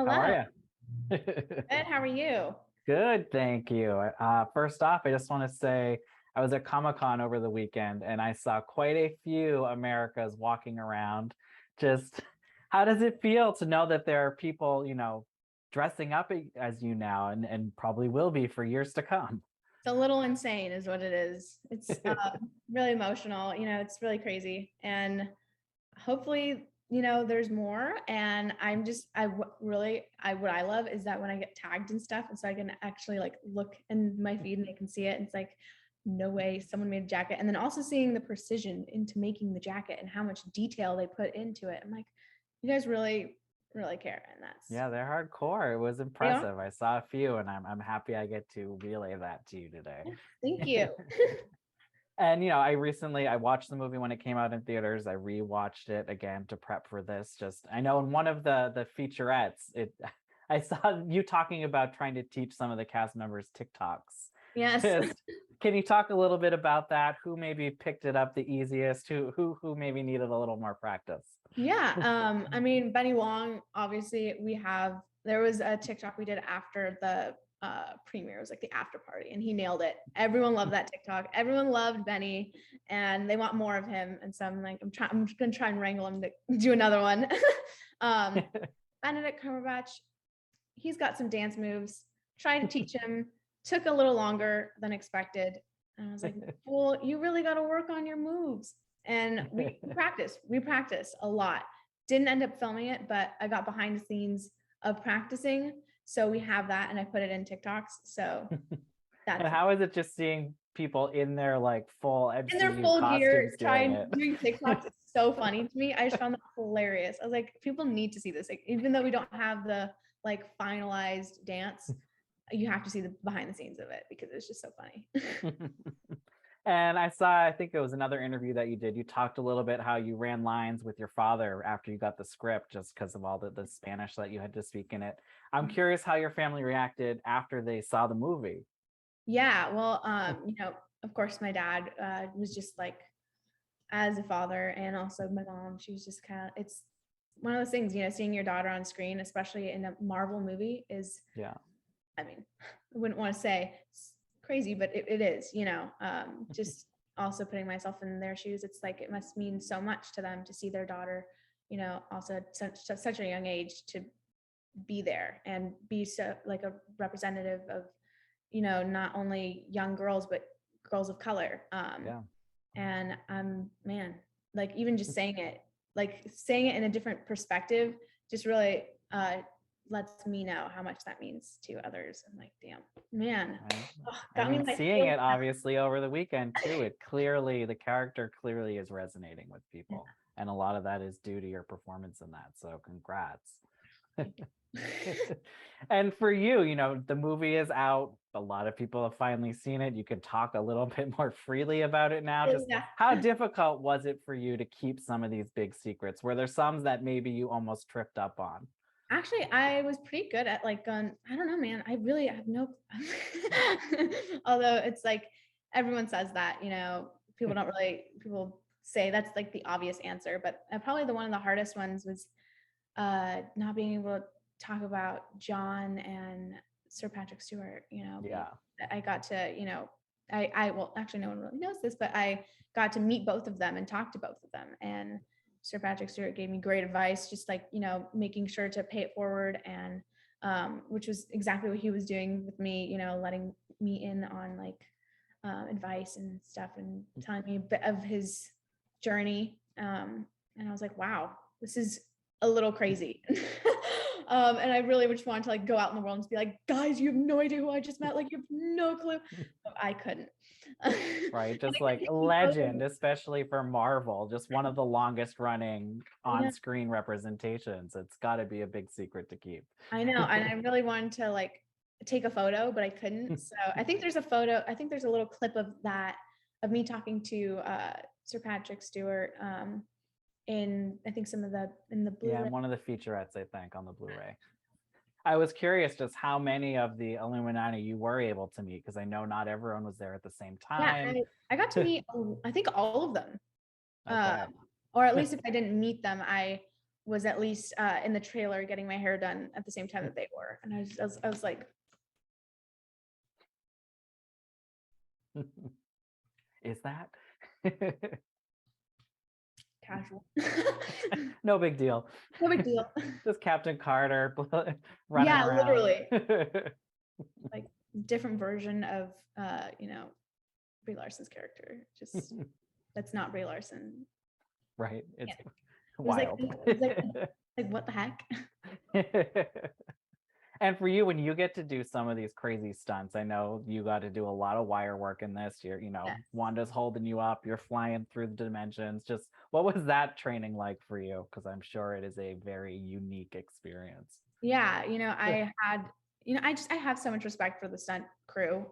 Hello. How are you? Good. How are you? Good, thank you. First off, I just want to say I was at Comic-Con over the weekend and I saw quite a few Americas walking around. Just how does it feel to know that there are people, dressing up as you now and probably will be for years to come? It's a little insane, is what it is. It's really emotional. It's really crazy, and hopefully, there's more. And what I love is that when I get tagged and stuff, and so I can actually like look in my feed and I can see it. And it's like, no way, someone made a jacket. And then also seeing the precision into making the jacket and how much detail they put into it. I'm like, you guys really, really care, and that's Yeah, they're hardcore. It was they are. impressive. I saw a few and I'm happy I get to relay that to you today. Thank you. And I watched the movie when it came out in theaters. I rewatched it again to prep for this. Just I know in one of the featurettes, I saw you talking about trying to teach some of the cast members TikToks. Yes. Just can you talk a little bit about that? Who maybe picked it up the easiest? Who maybe needed a little more practice? Yeah. I mean, Benny Wong, obviously there was a TikTok we did after the premiere. It was like the after party, and he nailed it. Everyone loved that TikTok. Everyone loved Benny, and they want more of him. And so I'm like, I'm just gonna try and wrangle him to do another one. Benedict Cumberbatch, he's got some dance moves. Tried to teach him, took a little longer than expected. And I was like, well, you really got to work on your moves. And we practice a lot. Didn't end up filming it, but I got behind the scenes of practicing. So we have that, and I put it in TikToks. So that's And how is it just seeing people in their like full in MCU their full gear doing doing TikToks. It's so funny to me. I just found that hilarious. I was like, people need to see this. Like, even though we don't have the like finalized dance, you have to see the behind the scenes of it because it's just so funny. And I think it was another interview that you did. You talked a little bit how you ran lines with your father after you got the script just because of all the Spanish that you had to speak in it. I'm curious how your family reacted after they saw the movie. Yeah, well, of course, my dad was just like, as a father, and also my mom, she was just it's one of those things, seeing your daughter on screen, especially in a Marvel movie, is, Yeah. I mean, I wouldn't want to say it's crazy, but it is, just also putting myself in their shoes. It's like, it must mean so much to them to see their daughter, also at such a young age, to be there and be so like a representative of, not only young girls, but girls of color. Yeah. And man, like even just saying it in a different perspective, just really lets me know how much that means to others. I'm like, damn, man. Seeing it obviously over the weekend too, the character clearly is resonating with people. Yeah. And a lot of that is due to your performance in that. So congrats. And for you, the movie is out. A lot of people have finally seen it. You can talk a little bit more freely about it now. Just how difficult was it for you to keep some of these big secrets? Were there some that maybe you almost tripped up on? Actually, I was pretty good at I don't know, man. I really have no, although it's like, everyone says that, people say that's like the obvious answer, but probably one of the hardest ones was not being able to talk about John and Sir Patrick Stewart. Yeah. I got to, well, actually no one really knows this, but I got to meet both of them and talk to both of them. And Sir Patrick Stewart gave me great advice, just making sure to pay it forward, and which was exactly what he was doing with me, letting me in on advice and stuff, and telling me a bit of his journey. And I was like, wow, this is a little crazy. And I really just wanted to go out in the world and be like, guys, you have no idea who I just met. You have no clue. But I couldn't. Right. Just like a legend, especially for Marvel, just one of the longest running on-screen representations. It's got to be a big secret to keep. I know. And I really wanted to take a photo, but I couldn't. So I think there's a photo. I think there's a little clip of that, of me talking to Sir Patrick Stewart in, I think, in the Blu-ray. Yeah, one of the featurettes, I think, on the Blu-ray. I was curious just how many of the Illuminati you were able to meet, because I know not everyone was there at the same time. Yeah, I got to meet, I think, all of them. Okay. Or at least if I didn't meet them, I was at least in the trailer getting my hair done at the same time that they were. And I was like, Is that? casual. No big deal. No big deal. Just Captain Carter running Yeah, around. literally. Like different version of Brie Larson's character. Just that's not Brie Larson. Right. It's Yeah. wild. It was like what the heck? And for you, when you get to do some of these crazy stunts, I know you got to do a lot of wire work in this. You're, Yes. Wanda's holding you up, you're flying through the dimensions. Just what was that training like for you? Because I'm sure it is a very unique experience. Yeah, I had, I have so much respect for the stunt crew,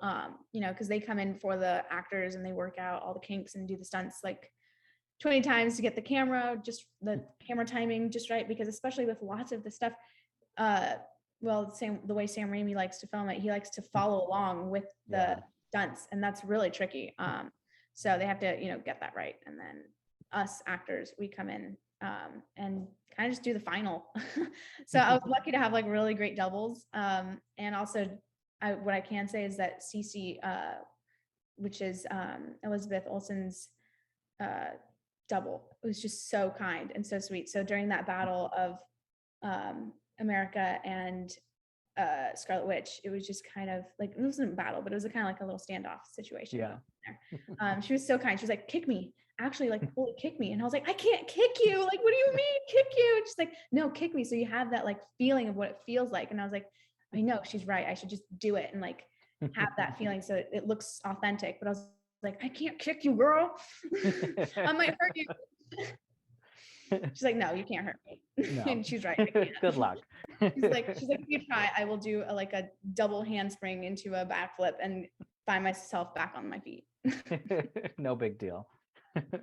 because they come in for the actors and they work out all the kinks and do the stunts like 20 times to get the camera timing just right, because especially with lots of the stuff, the way Sam Raimi likes to film it, he likes to follow along with the stunts, and that's really tricky. So they have to, get that right. And then us actors, we come in and kind of just do the final. So I was lucky to have like really great doubles. And also what I can say is that Cece, which is Elizabeth Olsen's double, was just so kind and so sweet. So during that battle of America and Scarlet Witch, it was just kind of like, it wasn't a battle, but it was kind of like a little standoff situation. Yeah. She was so kind. She was like, kick me, actually, like fully kick me. And I was like, I can't kick you. Like, what do you mean kick you? And she's like, no, kick me. So you have that like feeling of what it feels like. And I was like, I know, she's right. I should just do it and like have that feeling so it looks authentic. But I was like, I can't kick you, girl. I might hurt you. She's like, no, you can't hurt me. No. And she's right. I can't. Good luck. She's like, if you try, I will do a double handspring into a backflip and find myself back on my feet. No big deal.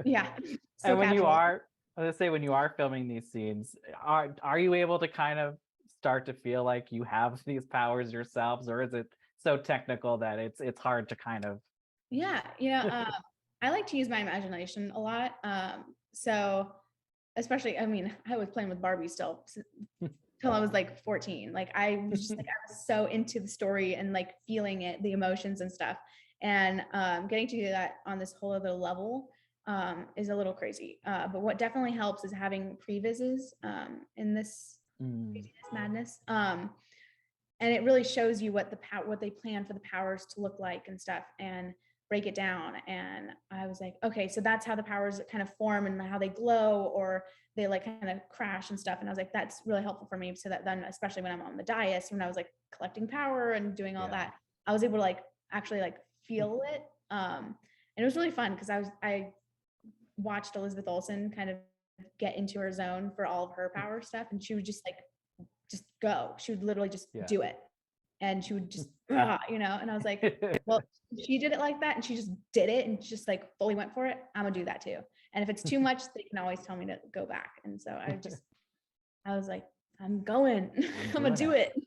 Yeah. So and when casual. you are, let's say when you are filming these scenes, are you able to kind of start to feel like you have these powers yourselves, or is it so technical that it's hard to kind of? Yeah, I like to use my imagination a lot. So especially, I mean, I was playing with Barbie still till I was like 14. Like I was just like, I was so into the story and like feeling it, the emotions and stuff. And getting to do that on this whole other level is a little crazy. But what definitely helps is having previses in this madness. And it really shows you what they plan for the powers to look like and stuff, and break it down. And I was like, okay, so that's how the powers kind of form and how they glow, or they like kind of crash and stuff. And I was like, that's really helpful for me, so that then, especially when I'm on the dais, when I was like collecting power and doing all that, I was able to like actually like feel it. And it was really fun because I watched Elizabeth Olsen kind of get into her zone for all of her power stuff, and she would just like go. She would literally just do it, and she would just and I was like, well, she did it like that and she just did it and just like fully went for it, I'm gonna do that too. And if it's too much, they can always tell me to go back. And so I was like, I'm going. I'm gonna do it.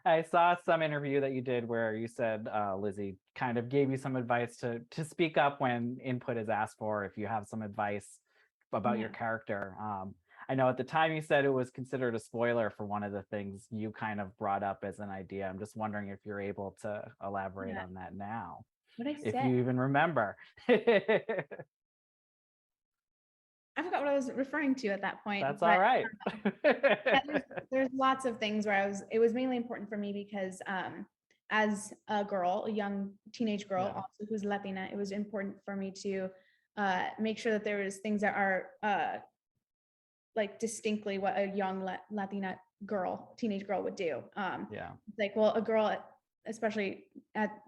I saw some interview that you did where you said Lizzie kind of gave you some advice to speak up when input is asked for, if you have some advice about your character. I know at the time you said it was considered a spoiler for one of the things you kind of brought up as an idea. I'm just wondering if you're able to elaborate on that now. What I said? If you even remember. I forgot what I was referring to at that point. That's all right. There's lots of things where it was mainly important for me because as a girl, a young teenage girl, also who's Latina, it was important for me to make sure that there was things that are like distinctly what a young Latina teenage girl would do. Like, well, a girl, especially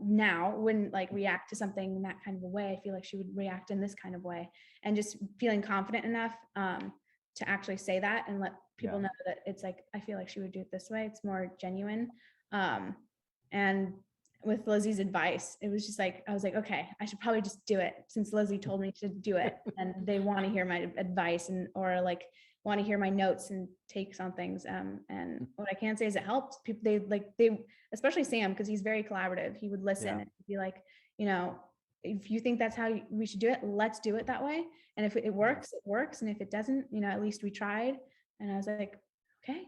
now, wouldn't like react to something in that kind of a way. I feel like she would react in this kind of way, and just feeling confident enough to actually say that and let people know that it's like, I feel like she would do it this way. It's more genuine. And with Lizzie's advice, it was just like, I was like, okay, I should probably just do it since Lizzie told me to do it, and they want to hear my advice or like want to hear my notes and takes on things. And what I can say is it helped people. They especially Sam, because he's very collaborative. He would listen and be like, if you think that's how we should do it, let's do it that way. And if it works, it works. And if it doesn't, at least we tried. And I was like, okay.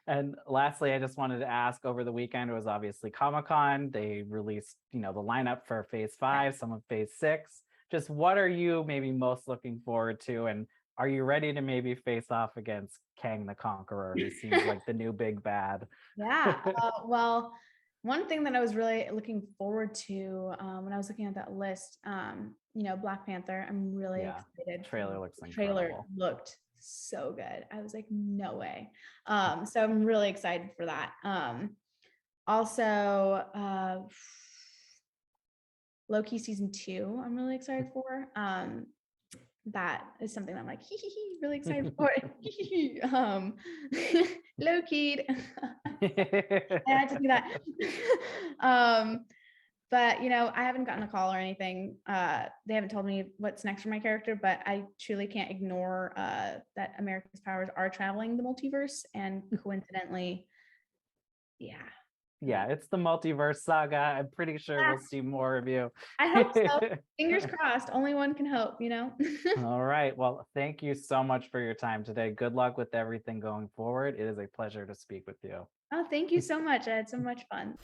And lastly, I just wanted to ask, over the weekend, it was obviously Comic-Con. They released, the lineup for Phase 5, some of Phase 6. Just what are you maybe most looking forward to? And are you ready to maybe face off against Kang the Conqueror, who seems like the new big bad? Yeah. Well, one thing that I was really looking forward to when I was looking at that list, Black Panther, I'm really excited. Trailer looks Trailer incredible. looked so good. I was like, no way. So I'm really excited for that. Also, Loki season 2, I'm really excited for. That is something that I'm like, really excited for. Loki. I had to do that. But I haven't gotten a call or anything. They haven't told me what's next for my character, but I truly can't ignore that America's powers are traveling the multiverse, and coincidentally, yeah, it's the multiverse saga. I'm pretty sure we'll see more of you. I hope so. Fingers crossed. Only one can hope, All right. Well, thank you so much for your time today. Good luck with everything going forward. It is a pleasure to speak with you. Oh, thank you so much. I had so much fun.